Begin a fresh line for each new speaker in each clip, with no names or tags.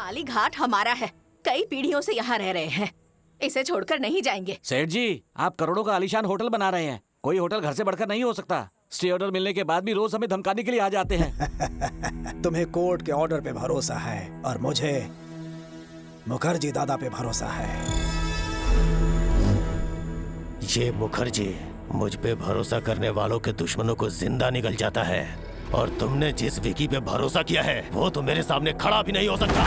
काली घाट हमारा है, कई पीढ़ियों से यहाँ रह रहे हैं, इसे छोड़कर नहीं जाएंगे।
सेठ जी, आप करोड़ों का आलीशान होटल बना रहे हैं, कोई होटल घर से बढ़कर नहीं हो सकता। स्टे ऑर्डर मिलने के बाद भी रोज हमें धमकाने के लिए आ जाते हैं।
तुम्हें कोर्ट के ऑर्डर पे भरोसा है और मुझे मुखर्जी दादा पे भरोसा है।
ये मुखर्जी मुझ पे भरोसा करने वालों के दुश्मनों को जिंदा निगल जाता है, और तुमने जिस विकी पे भरोसा किया है वो तो मेरे सामने खड़ा भी नहीं हो सकता।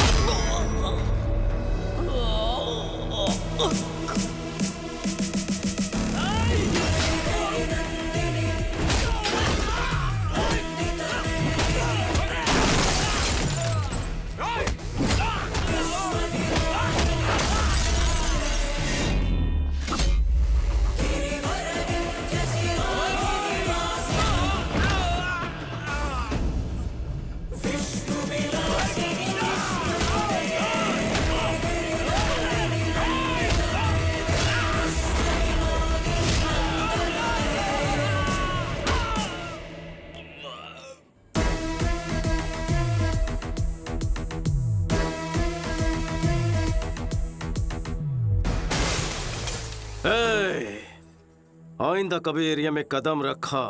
आइंदा कभी एरिया में कदम रखा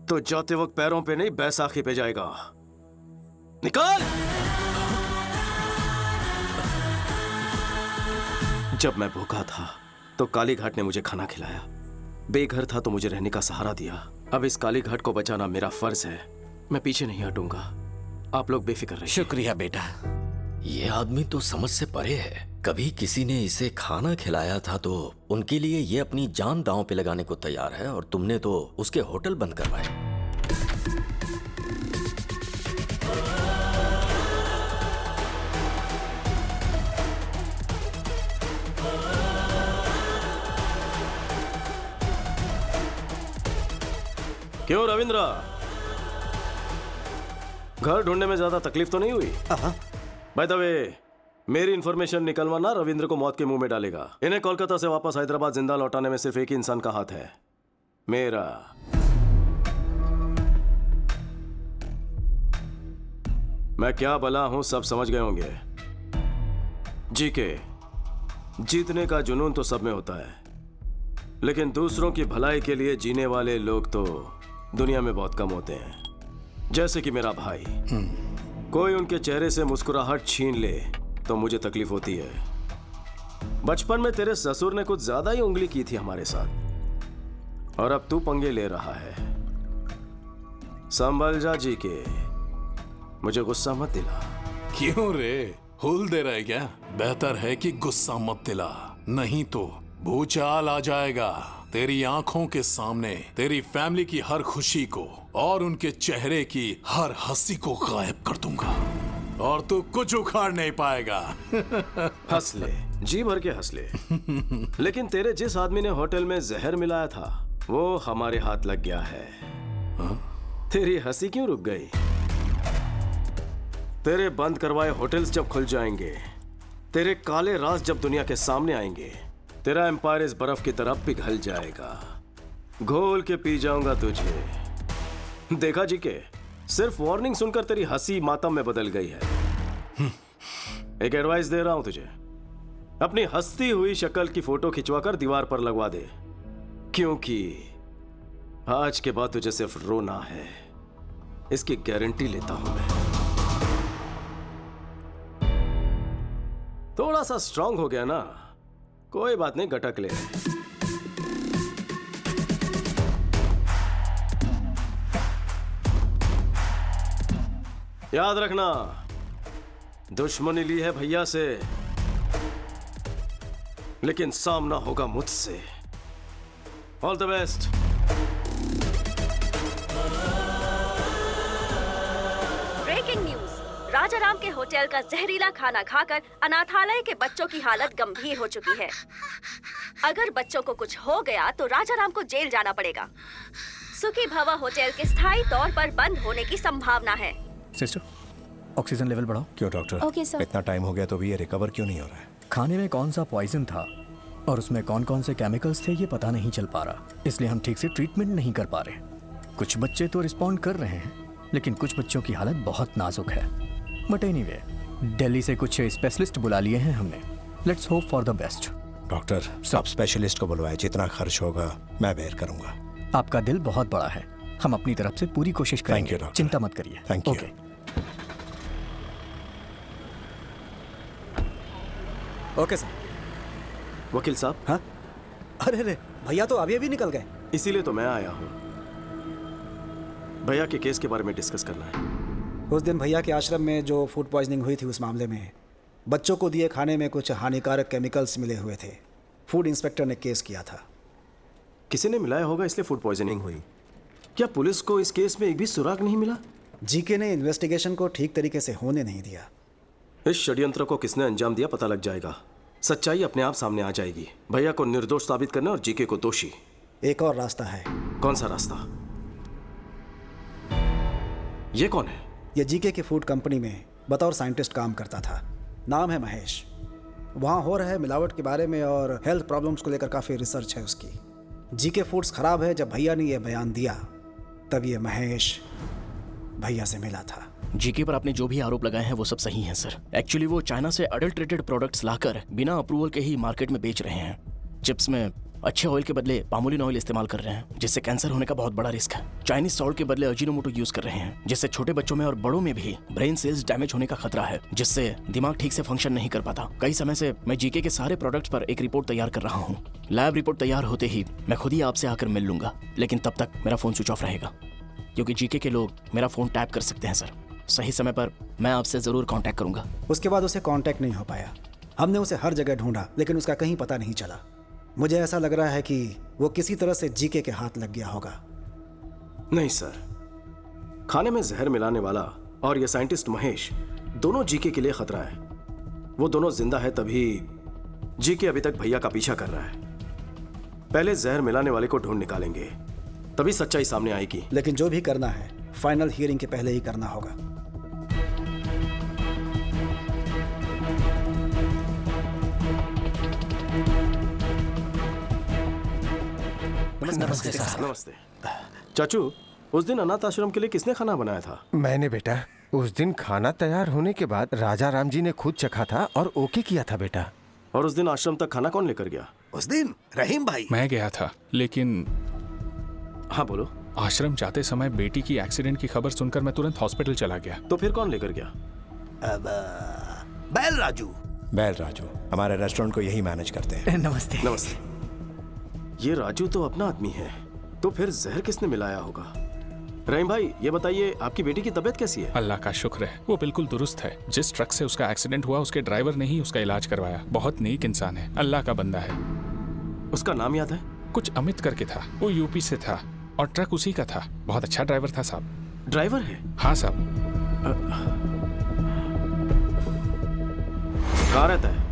तो जाते वक्त पैरों पे नहीं बैसाखी पे जाएगा। निकाल। जब मैं भूखा था तो काली घाट ने मुझे खाना खिलाया, बेघर था तो मुझे रहने का सहारा दिया। अब इस काली घाट को बचाना मेरा फर्ज है, मैं पीछे नहीं हटूंगा। आप लोग बेफिक्र रहिए।
शुक्रिया बेटा।
ये आदमी तो समझ से परे है। कभी किसी ने इसे खाना खिलाया था तो उनके लिए ये अपनी जान दांव पे लगाने को तैयार है, और तुमने तो उसके होटल बंद करवाए।
क्यों रविंद्र, घर ढूंढने में ज्यादा तकलीफ तो नहीं हुई? बाय द वे, मेरी इंफॉर्मेशन निकलवाना रविंद्र को मौत के मुंह में डालेगा। इन्हें कोलकाता से वापस हैदराबाद जिंदा लौटाने में सिर्फ एक ही इंसान का हाथ है, मेरा। मैं क्या भला हूं सब समझ गए होंगे। जीके जीतने का जुनून तो सब में होता है, लेकिन दूसरों की भलाई के लिए जीने वाले लोग तो दुनिया में बहुत कम होते हैं। जैसे कि मेरा भाई, कोई उनके चेहरे से मुस्कुराहट छीन ले तो मुझे तकलीफ होती है। बचपन में तेरे ससुर ने कुछ ज्यादा ही उंगली की थी हमारे साथ, और अब तू पंगे ले रहा है। संभल जा जी के, मुझे गुस्सा मत दिला।
क्यों रे, हुल दे रहा है क्या? बेहतर है कि गुस्सा मत दिला, नहीं तो भूचाल आ जाएगा। तेरी आंखों के सामने तेरी फैमिली की हर खुशी को और उनके चेहरे की हर हंसी को गायब कर दूंगा, और तू कुछ उखाड़ नहीं पाएगा।
हंस ले, जी भर के हंस ले। लेकिन तेरे जिस आदमी ने होटल में जहर मिलाया था वो हमारे हाथ लग गया है। तेरी हंसी क्यों रुक गई? तेरे बंद करवाए होटल्स जब खुल जाएंगे, तेरे काले राज जब दुनिया के सामने आएंगे, तेरा एम्पायर इस बर्फ की तरफ पिघल जाएगा। घोल के पी जाऊंगा तुझे। देखा जी के, सिर्फ वार्निंग सुनकर तेरी हंसी मातम में बदल गई है। एक एडवाइस दे रहा हूं तुझे, अपनी हंसती हुई शक्ल की फोटो खिंचवाकर दीवार पर लगवा दे, क्योंकि आज के बाद तुझे सिर्फ रोना है, इसकी गारंटी लेता हूं मैं। थोड़ा सा स्ट्रांग हो गया ना, कोई बात नहीं, गटक ले। याद रखना, दुश्मनी ली है भैया से, लेकिन सामना होगा मुझसे। All the best.
Breaking news, Rajaram के होटल का जहरीला खाना खाकर अनाथालय के बच्चों की हालत गंभीर हो चुकी है। अगर बच्चों को कुछ हो गया तो राजाराम को जेल जाना पड़ेगा। सुखी भवा होटल के स्थायी तौर पर बंद होने की संभावना है।
सिस्टर, ऑक्सीजन लेवल बढ़ाओ।
क्यों डॉक्टर?
Okay sir.
इतना टाइम हो गया तो भी ये रिकवर क्यों नहीं हो रहा है?
खाने में कौन सा पॉइजन था और उसमें कौन कौन से केमिकल्स थे ये पता नहीं चल पा रहा, इसलिए हम ठीक से ट्रीटमेंट नहीं कर पा रहे। कुछ बच्चे तो रिस्पॉन्ड कर रहे हैं, लेकिन कुछ बच्चों की हालत बहुत नाजुक है। बट एनीवे, दिल्ली से कुछ स्पेशलिस्ट बुला लिए हैं हमने। Let's hope for the best.
Doctor आप स्पेशलिस्ट को बुलवाए, जितना खर्च होगा मैं बेयर करूंगा।
आपका दिल बहुत बड़ा है, हम अपनी तरफ से पूरी कोशिश करेंगे।
Thank you, doctor.
चिंता मत करिए।
Thank you।
Okay.
Okay sir.
वकील साहब,
हाँ, अरे रे भैया तो अभी अभी निकल गए।
इसीलिए तो मैं आया हूँ। भैया के केस के बारे में डिस्कस करना है।
उस दिन भैया के आश्रम में जो फूड पॉइजनिंग हुई थी, उस मामले में बच्चों को दिए खाने में कुछ हानिकारक केमिकल्स मिले हुए थे। फूड इंस्पेक्टर ने केस किया था।
किसी ने मिलाया होगा, इसलिए फूड पॉइजनिंग हुई। क्या पुलिस को इस केस में एक भी सुराग नहीं मिला?
जीके ने इन्वेस्टिगेशन को ठीक तरीके से होने नहीं दिया।
इस षड्यंत्र को किसने अंजाम दिया पता लग जाएगा। सच्चाई अपने आप सामने आ जाएगी। भैया को निर्दोष साबित करना और जीके को दोषी।
एक और रास्ता है।
कौन सा रास्ता? ये कौन है?
ये जीके की फूड कंपनी में बतौर साइंटिस्ट काम करता था। नाम है महेश। वहाँ हो रहे मिलावट के बारे में और हेल्थ प्रॉब्लम्स को लेकर काफ़ी रिसर्च है उसकी। जीके फूड्स खराब है। जब भैया ने यह बयान दिया तब ये महेश भैया से मिला था।
जीके पर आपने जो भी आरोप लगाए हैं वो सब सही हैं सर। एक्चुअली वो चाइना से अडल्ट्रेटेड प्रोडक्ट्स लाकर बिना अप्रूवल के ही मार्केट में बेच रहे हैं। चिप्स में अच्छे ऑयल के बदले पामोलिन ऑयल इस्तेमाल कर रहे हैं, जिससे कैंसर होने का बहुत बड़ा रिस्क है। चाइनीज सॉल्ट के बदले अजीनोमोटो यूज कर रहे हैं, जिससे छोटे बच्चों में और बड़ों में भी ब्रेन सेल्स डैमेज होने का खतरा है, जिससे दिमाग ठीक से फंक्शन नहीं कर पाता। कई समय से मैं जीके के सारे प्रोडक्ट्स पर एक रिपोर्ट तैयार कर रहा हूँ। लैब रिपोर्ट तैयार होते ही मैं खुद ही आपसे आकर मिल लूंगा, लेकिन तब तक मेरा फोन स्विच ऑफ रहेगा, क्योंकि जीके के लोग मेरा फोन टैप कर सकते हैं सर। सही समय पर मैं आपसे जरूर कांटेक्ट करूंगा।
उसके बाद उसे कांटेक्ट नहीं हो पाया। हमने उसे हर जगह ढूंढा, लेकिन उसका कहीं पता नहीं चला। मुझे ऐसा लग रहा है कि वो किसी तरह से जीके के हाथ लग गया होगा।
नहीं सर, खाने में जहर मिलाने वाला और ये साइंटिस्ट महेश दोनों जीके के लिए खतरा है। वो दोनों जिंदा है तभी जीके अभी तक भैया का पीछा कर रहा है। पहले जहर मिलाने वाले को ढूंढ निकालेंगे, तभी सच्चाई सामने आएगी।
लेकिन जो भी करना है फाइनल हियरिंग के पहले ही करना होगा।
नमस्ते सर।
नमस्ते चाचू। उस दिन अनाथ आश्रम के लिए किसने खाना बनाया था?
मैंने बेटा। उस दिन खाना तैयार होने के बाद राजा राम जी ने खुद चखा था और ओके किया था बेटा।
और उस दिन आश्रम तक खाना कौन लेकर गया?
उस दिन रहीम भाई।
मैं गया था, लेकिन
हाँ बोलो।
आश्रम जाते समय बेटी की एक्सीडेंट की खबर सुनकर मैं तुरंत हॉस्पिटल चला गया।
तो फिर कौन लेकर गया?
बैल राजू।
बैल राजू हमारे रेस्टोरेंट को यही मैनेज करते हैं।
नमस्ते।
नमस्ते। ये राजू तो अपना आदमी है, तो फिर जहर किसने मिलाया होगा? रहीम भाई ये बताइए, आपकी बेटी की तबीयत कैसी है?
अल्लाह का शुक्र है, वो बिल्कुल दुरुस्त है। जिस ट्रक से उसका एक्सीडेंट हुआ उसके ड्राइवर ने ही उसका इलाज करवाया। बहुत नेक इंसान है, अल्लाह का बंदा है।
उसका नाम याद है?
कुछ अमित करके था। वो यूपी से था और ट्रक उसी का था। बहुत अच्छा ड्राइवर था साहब।
ड्राइवर है?
हाँ साहब।
कहाँ रहता है?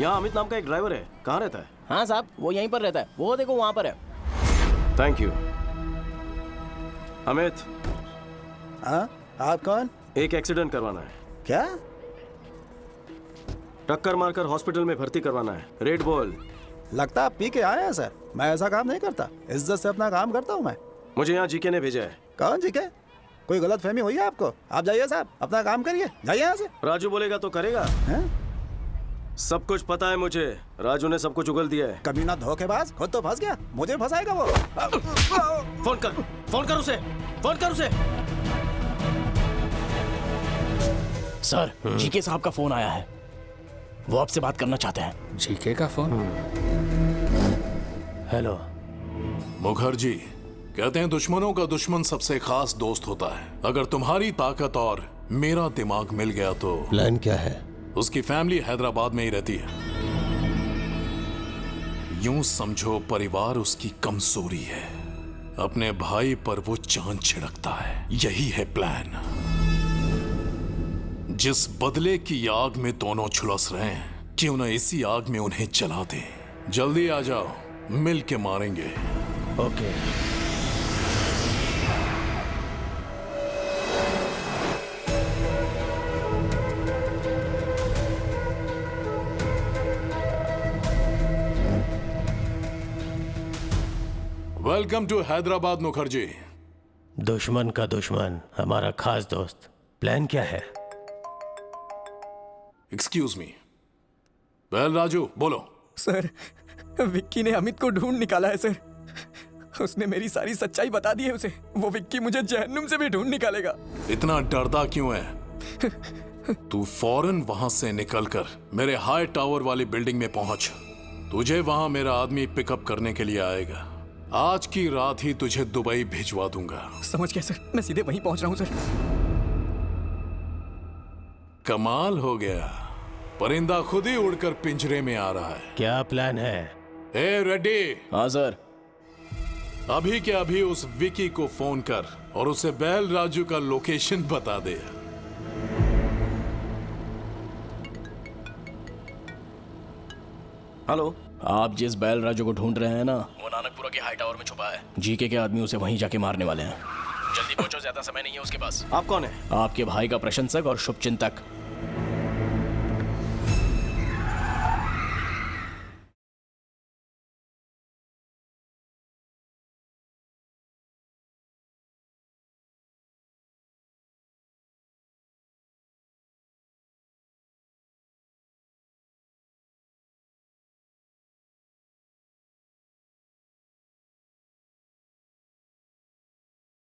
यहाँ अमित नाम का एक ड्राइवर है, कहाँ रहता है?
हाँ साहब, वो यहीं पर रहता है। वो देखो वहाँ पर है।
Thank you. अमित।
हाँ, आप कौन?
एक एक्सीडेंट करवाना है।
क्या?
टक्कर मारकर हॉस्पिटल में भर्ती करवाना है। रेड बोल।
लगता है आप पी के आए हैं सर। मैं ऐसा काम नहीं करता, इज्जत से अपना काम करता हूँ मैं।
मुझे यहाँ जीके ने भेजा है।
कौन जीके? कोई गलत फहमी हुई है आपको? आप जाइए साहब, अपना काम करिए, जाइए यहाँ से।
राजू बोलेगा तो करेगा।
हैं?
सब कुछ पता है मुझे। राजू ने सब कुछ उगल दिया है।
कमीना धोखेबाज, खुद तो फंस गया, मुझे फंसाएगा वो।
फोन कर, फोन कर उसे, फोन कर उसे।
सर, जीके साहब का फोन आया है। वो आपसे बात करना चाहते हैं।
जीके का फोन?
हेलो
मुखर्जी, कहते हैं दुश्मनों का दुश्मन सबसे खास दोस्त होता है। अगर तुम्हारी ताकत और मेरा दिमाग मिल गया तो
प्लान क्या है?
उसकी फैमिली हैदराबाद में ही रहती है। यूं समझो परिवार उसकी कमजोरी है। अपने भाई पर वो चांद छिड़कता है। यही है प्लान। जिस बदले की आग में दोनों झुलस रहे हैं, क्यों ना इसी आग में उन्हें जला दे। जल्दी आ जाओ, मिल के मारेंगे।
Okay.
Welcome to Hyderabad Mukherjee.
दुश्मन का दुश्मन हमारा खास दोस्त। प्लान क्या है?
Excuse me. वेल राजू, बोलो।
सर, विक्की ने अमित को ढूंढ निकाला है सर। उसने मेरी सारी सच्चाई बता दी है उसे। वो विक्की मुझे जहन्नुम से भी ढूंढ निकालेगा।
इतना डरता क्यों है? तू फौरन वहां से निकलकर मेरे हाई टावर वाली बिल्डिंग में पहुंच। तुझे वहां मेरा आदमी पिकअप करने के लिए आएगा। आज की रात ही तुझे दुबई भिजवा दूंगा।
समझ गया सर, मैं सीधे वहीं पहुंच रहा हूं सर।
कमाल हो गया, परिंदा खुद ही उड़कर पिंजरे में आ रहा है।
क्या प्लान है?
ए रेड्डी।
हाँ सर।
अभी के अभी उस विकी को फोन कर और उसे बैल राजू का लोकेशन बता दे।
हेलो।
आप जिस बैल राजू को ढूंढ रहे हैं ना, वो नानकपुरा के हाई टावर में छुपा है। जीके के आदमी उसे वहीं जाके मारने वाले हैं। जल्दी पहुंचो, ज्यादा समय नहीं है उसके पास।
आप कौन है?
आपके भाई का प्रशंसक और शुभचिंतक।